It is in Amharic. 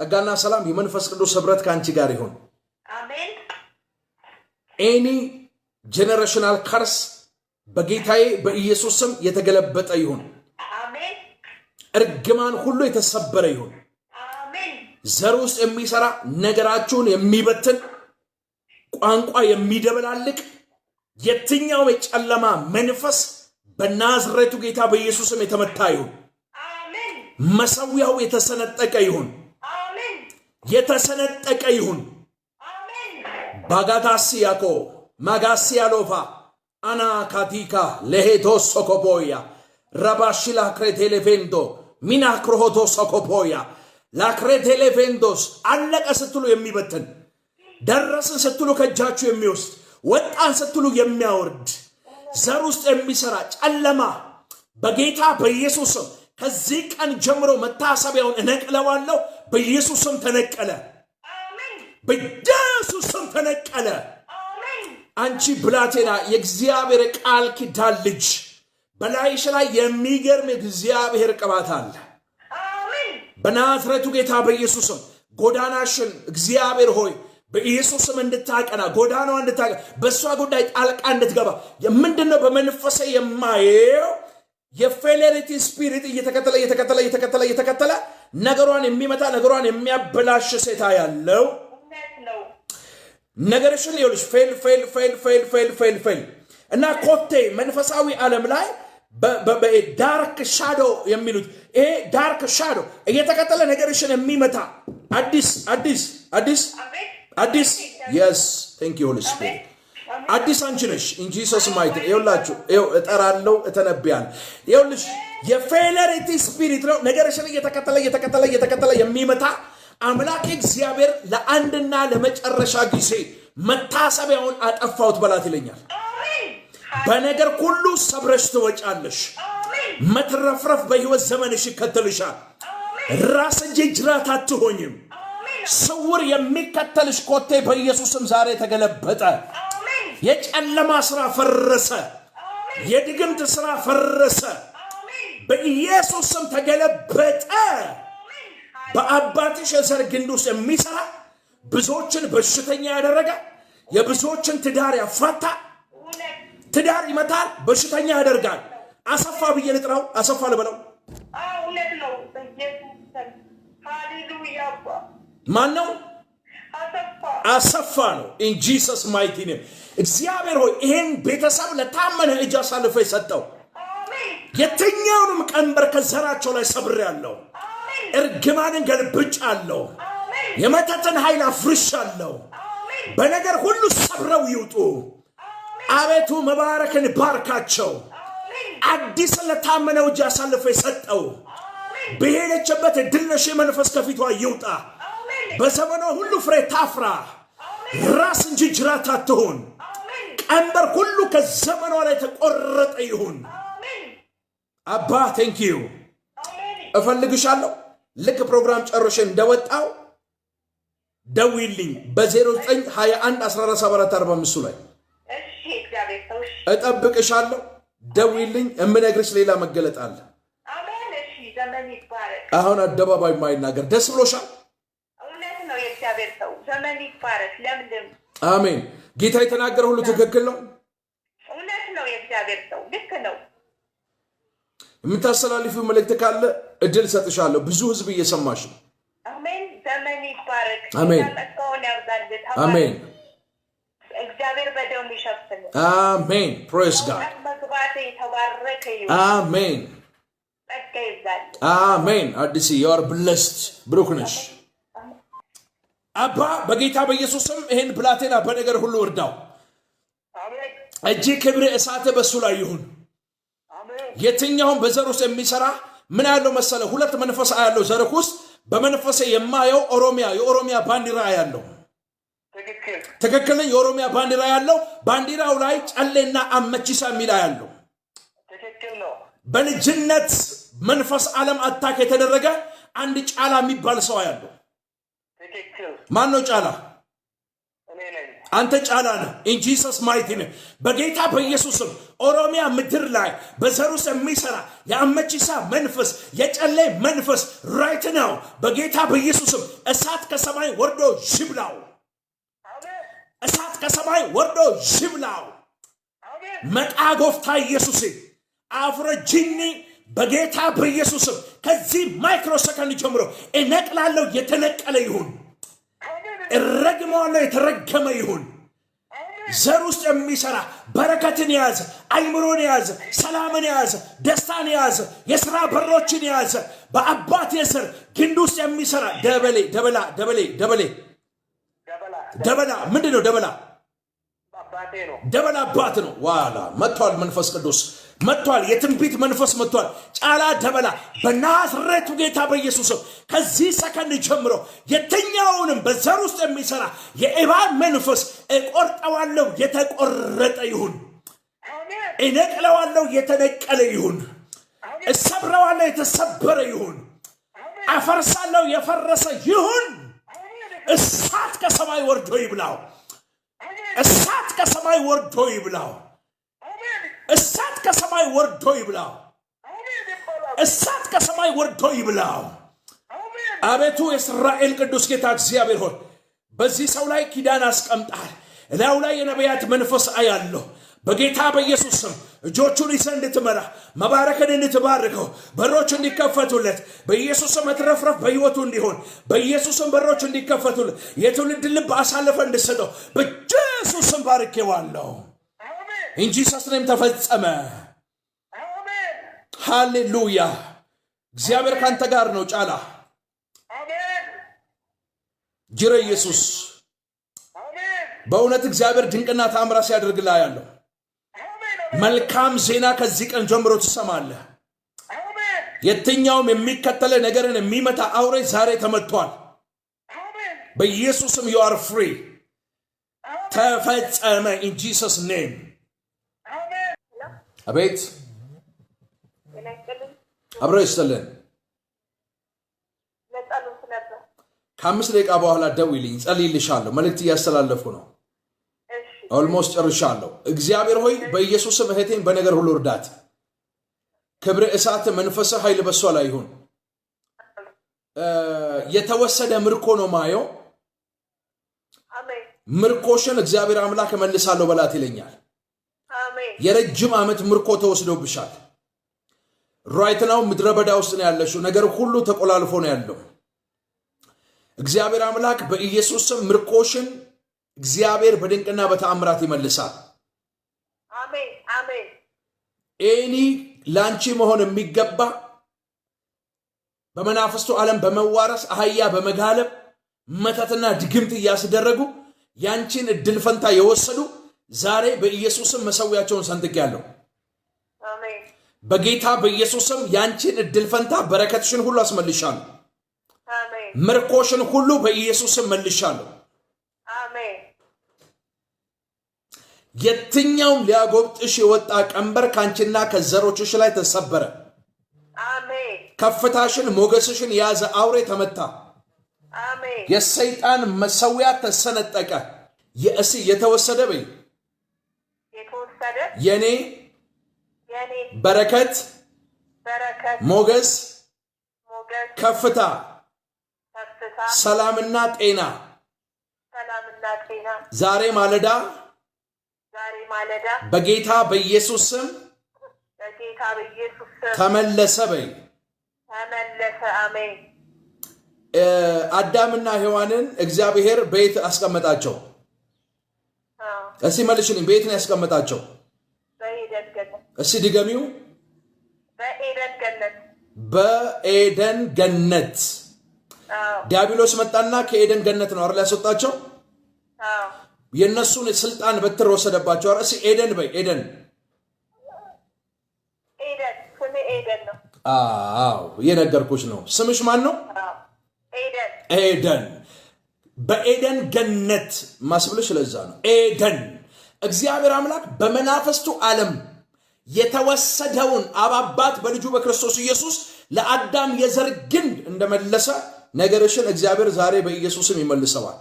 ጸጋና ሰላም የመንፈስ ቅዱስ ኅብረት ካንቺ ጋር ይሁን። አሜን። ኤኒ ጄነሬሽናል ከርስ በጌታዬ በኢየሱስ ስም የተገለበጠ ይሁን። አሜን። እርግማን ሁሉ የተሰበረ ይሁን። አሜን። ዘር ውስጥ የሚሰራ ነገራችሁን የሚበትን ቋንቋ የሚደበላልቅ የትኛው የጨለማ መንፈስ በናዝሬቱ ጌታ በኢየሱስ ስም የተመታ ይሁን። አሜን። መሰዊያው የተሰነጠቀ ይሁን። አሜን። የተሰነጠቀ ይሁን። አሜን። ባጋታሲያኮ ማጋሲያሎፋ አና ካቲካ ለሄቶ ሶኮፖያ ረባሽላ ክሬቴሌቬንዶ ሚና ክሮሆቶ ሶኮፖያ ላክሬቴሌቬንዶስ አለቀ ስትሉ የሚበትን ደረስን ስትሉ ከእጃችሁ የሚወስድ ወጣን ስትሉ የሚያወርድ ዘር ውስጥ የሚሰራ ጨለማ በጌታ በኢየሱስም ከዚህ ቀን ጀምሮ መታሰቢያውን እነቅለዋለሁ። በኢየሱስም ተነቀለ። በኢየሱስም ተነቀለ። አንቺ ብላቴና የእግዚአብሔር ቃል ኪዳን ልጅ በላይሽ ላይ የሚገርም የእግዚአብሔር ቅባት አለ። በናዝሬቱ ጌታ በኢየሱስም ጎዳናሽን እግዚአብሔር ሆይ በኢየሱስም እንድታቀና ጎዳናዋ እንድታቀና በእሷ ጉዳይ ጣልቃ እንድትገባ ምንድነው በመንፈሴ የማየው የፌሌሪቲ ስፒሪት እየተከተለ ነገሯን የሚመታ ነገሯን የሚያበላሽ ሴታ ያለው ነገርሽን ይኸውልሽ ፌል እና ኮቴ መንፈሳዊ ዓለም ላይ በዳርክ ሻዶ የሚሉት ይሄ ዳርክ ሻዶ እየተከተለ ነገርሽን የሚመታ አዲስ yes thank you holy spirit አዲስ አንቺ ነሽ in Jesus mighty ይኸውላችሁ እጠራለሁ እተነብያለሁ ይኸውልሽ የፌለሪቲ ስፒሪት ነው ነገርሽን እየተከተለ የሚመታ አምላክ እግዚአብሔር ለአንድና ለመጨረሻ ጊዜ መታሰቢያውን አጠፋውት በላት ይለኛል። በነገር ሁሉ ሰብረሽ ትወጫለሽ። መትረፍረፍ በህይወት ዘመንሽ ይከተልሻል። ራስ እንጂ ጅራት አትሆኝም። ስውር የሚከተልሽ ኮቴ በኢየሱስም ዛሬ ተገለበጠ። የጨለማ ስራ ፈረሰ። የድግምት ስራ ፈረሰ። በኢየሱስም ተገለበጠ። በአባትሽ የዘር ግንድ ውስጥ የሚሰራ ብዙዎችን በሽተኛ ያደረገ የብዙዎችን ትዳር ያፋታ ትዳር ይመታል፣ በሽተኛ ያደርጋል። አሰፋ ብዬ ልጥራው፣ አሰፋ ልበለው። እውነት ነው። ሃሌሉያ። ማን ነው? አሰፋ ነው። ኢን ጂሰስ ማይቲ ኔም እግዚአብሔር ሆይ ይሄን ቤተሰብ ለታመነ እጅ አሳልፈ የሰጠው የትኛውንም ቀንበር ከዘራቸው ላይ ሰብሬያለሁ። እርግማንን ገልብጫለሁ። የመተትን ኃይል አፍርሻለሁ። በነገር ሁሉ ሰብረው ይውጡ። አቤቱ መባረክን ባርካቸው። አዲስ ለታመነው እጅ አሳልፈ የሰጠው በሄደችበት ድልነሽ መንፈስ ከፊቷ ይውጣ። በዘመኗ ሁሉ ፍሬ ታፍራ። ራስ እንጂ ጅራት አትሁን። ቀንበር ሁሉ ከዘመኗ ላይ ተቆረጠ ይሁን። አባ ቴንክ ዩ እፈልግሻለሁ። ልክ ፕሮግራም ጨርሼ እንደወጣው ደውይልኝ በ0921 147445 ላይ እጠብቅሻለሁ። ደውይልኝ። እምነግርሽ ሌላ መገለጥ አለ። አሜን። እሺ ዘመን ይባረክ። አሁን አደባባይ ማይናገር ደስ ብሎሻል? እውነት ነው። የእግዚአብሔር ሰው ዘመን ይባረክ። ለምለም አሜን። ጌታ የተናገረ ሁሉ ትክክል ነው። እውነት ነው። የእግዚአብሔር ሰው ልክ ነው። የምታስተላልፊው መልእክት ካለ እድል ሰጥሻለሁ። ብዙ ህዝብ እየሰማሽ ነው። አሜን። ዘመን ይባረክ። አሜን። ተቀውን ያርጋልት። አሜን። እግዚአብሔር በደሙ ይሸፍን። አሜን። ፕሬዝ ጋድ። መግባቴ ተባረከ ይሁን። አሜን። ጸጋ ይብዛል። አሜን። አዲስ you are blessed ብሩክ ነሽ። አባ በጌታ በኢየሱስም ይሄን ብላቴና በነገር ሁሉ እርዳው። አሜን። እጅ ክብር እሳት በሱ ላይ ይሁን። አሜን። የትኛውም በዘር ውስጥ የሚሰራ ምን ያለው መሰለ ሁለት መንፈስ ያለው ዘርክ ውስጥ በመንፈስ የማየው የኦሮሚያ ባንዲራ ያለው ትክክል የኦሮሚያ ባንዲራ ያለው ባንዲራው ላይ ጨሌና አመቺሳ ሚላ ያለው ትክክል ነው። በልጅነት መንፈስ ዓለም አታክ የተደረገ አንድ ጫላ የሚባል ሰው ያለው ትክክል። ማን ነው ጫላ? እኔ ነኝ። አንተ ጫላ ነህ። ኢን ጂሰስ ማይቲ ኔም በጌታ በኢየሱስም ኦሮሚያ ምድር ላይ በዘር ውስጥ የሚሰራ የአመቺሳ መንፈስ የጨሌ መንፈስ ራይት ናው በጌታ በኢየሱስም እሳት ከሰማይ ወርዶ ይብላው። እሳት ከሰማይ ወርዶ ይብላው። መጣጎፍታ ኢየሱስ አፍረጂኒ በጌታ በኢየሱስም ከዚህ ማይክሮ ሰከንድ ጀምሮ እነቅላለሁ። የተነቀለ ይሁን። እረግመዋለሁ። የተረገመ ይሁን። ዘር ውስጥ የሚሰራ በረከትን ያዘ፣ አይምሮን ያዘ፣ ሰላምን ያዘ፣ ደስታን ያዘ፣ የሥራ በሮችን ያዘ በአባት የዘር ግንድ ውስጥ የሚሰራ ደበላ ምንድን ነው? ደበላ አባት ነው። ዋላ መጥቷል። መንፈስ ቅዱስ መጥቷል። የትንቢት መንፈስ መጥቷል። ጫላ ደበላ በናዝሬቱ ጌታ በኢየሱስ ከዚህ ሰከንድ ጀምሮ የትኛውንም በዘር ውስጥ የሚሰራ የእባብ መንፈስ እቆርጠዋለሁ። የተቆረጠ ይሁን። እነቅለዋለሁ። የተነቀለ ይሁን። እሰብረዋለሁ። የተሰበረ ይሁን። አፈርሳለሁ። የፈረሰ ይሁን። እሳት ከሰማይ ወርዶ ይብላው። እሳት ከሰማይ ወርዶ ይብላው። እሳት ከሰማይ ወርዶ ይብላው። እሳት ከሰማይ ወርዶ ይብላው። አቤቱ የእስራኤል ቅዱስ ጌታ እግዚአብሔር ሆይ በዚህ ሰው ላይ ኪዳን አስቀምጣል። እላዩ ላይ የነቢያት መንፈስ አያለሁ። በጌታ በኢየሱስ ስም እጆቹን ይዘህ እንድትመራ መባረክን እንድትባርከው በሮች እንዲከፈቱለት በኢየሱስ ስም መትረፍረፍ በሕይወቱ እንዲሆን በኢየሱስ ስም በሮች እንዲከፈቱለት የትውልድ ልብ አሳልፈ እንድሰጠው በኢየሱስ ስም ባርኬዋለሁ። ኢን ጂሰስ ኔም ተፈጸመ። ሃሌሉያ። እግዚአብሔር ካንተ ጋር ነው። ጫላ ጅረ ኢየሱስ በእውነት እግዚአብሔር ድንቅና ተአምራት ሲያደርግልህ ያለው መልካም ዜና ከዚህ ቀን ጀምሮ ትሰማለህ። የትኛውም የሚከተለ ነገርን የሚመታ አውሬ ዛሬ ተመቷል። በኢየሱስም you are free። ተፈጸመ። in Jesus name። አቤት አብሮ ይስጥልን። ከ5 ደቂቃ በኋላ ደውይልኝ፣ ጸልይልሻለሁ። መልእክት እያስተላለፉ ነው። ኦልሞስት ጨርሻለሁ። እግዚአብሔር ሆይ በኢየሱስም እህቴን በነገር ሁሉ እርዳት። ክብር፣ እሳት፣ መንፈስ፣ ኃይል በሷ ላይ ይሁን። የተወሰደ ምርኮ ነው ማየው። ምርኮሽን እግዚአብሔር አምላክ እመልሳለሁ በላት ይለኛል። የረጅም ዓመት ምርኮ ተወስዶብሻል። ራይት ናው ምድረ በዳ ውስጥ ነው ያለሽው። ነገር ሁሉ ተቆላልፎ ነው ያለው። እግዚአብሔር አምላክ በኢየሱስም ምርኮሽን እግዚአብሔር በድንቅና በተአምራት ይመልሳል። አሜን አሜን። ኤኒ ላንቺ መሆን የሚገባ በመናፍስቱ ዓለም በመዋረስ አህያ በመጋለብ መተትና ድግምት እያስደረጉ ያንቺን እድል ፈንታ የወሰዱ ዛሬ በኢየሱስም መሰዊያቸውን ሰንጥቄያለሁ። አሜን። በጌታ በኢየሱስም ያንቺን እድል ፈንታ በረከትሽን ሁሉ አስመልሻለሁ። አሜን። ምርኮሽን ሁሉ በኢየሱስም መልሻለሁ። አሜን። የትኛውም ሊያጎብጥሽ የወጣ ቀንበር ካንቺና ከዘሮችሽ ላይ ተሰበረ። አሜን። ከፍታሽን ሞገስሽን የያዘ አውሬ ተመታ። አሜን። የሰይጣን መሰዊያ ተሰነጠቀ። የእሲ የተወሰደ በይ የተወሰደ የኔ በረከት ሞገስ ከፍታ ሰላምና ጤና ዛሬ ማለዳ በጌታ በኢየሱስ ስም ተመለሰ በይ። ተመለሰ። አሜን። አዳምና ሔዋንን እግዚአብሔር ቤት አስቀመጣቸው። እስቲ መልሽልኝ፣ ቤት ነው ያስቀመጣቸው? በኤደን ገነት። እስቲ ድገሚው። በኤደን ገነት። በኤደን ገነት። ዲያብሎስ መጣና ከኤደን ገነት ነው አይደል ያስወጣቸው? የነሱን ስልጣን በትር ወሰደባቸው። እስቲ ኤደን በይ። ኤደን ኤደን ስሜ ኤደን ነው። አዎ የነገርኩሽ ነው። ስምሽ ማን ነው? ኤደን። ኤደን በኤደን ገነት ማስብልሽ ለዛ ነው ኤደን። እግዚአብሔር አምላክ በመናፍስቱ ዓለም የተወሰደውን አባባት በልጁ በክርስቶስ ኢየሱስ ለአዳም የዘር ግንድ እንደመለሰ ነገርሽን እግዚአብሔር ዛሬ በኢየሱስም ይመልሰዋል።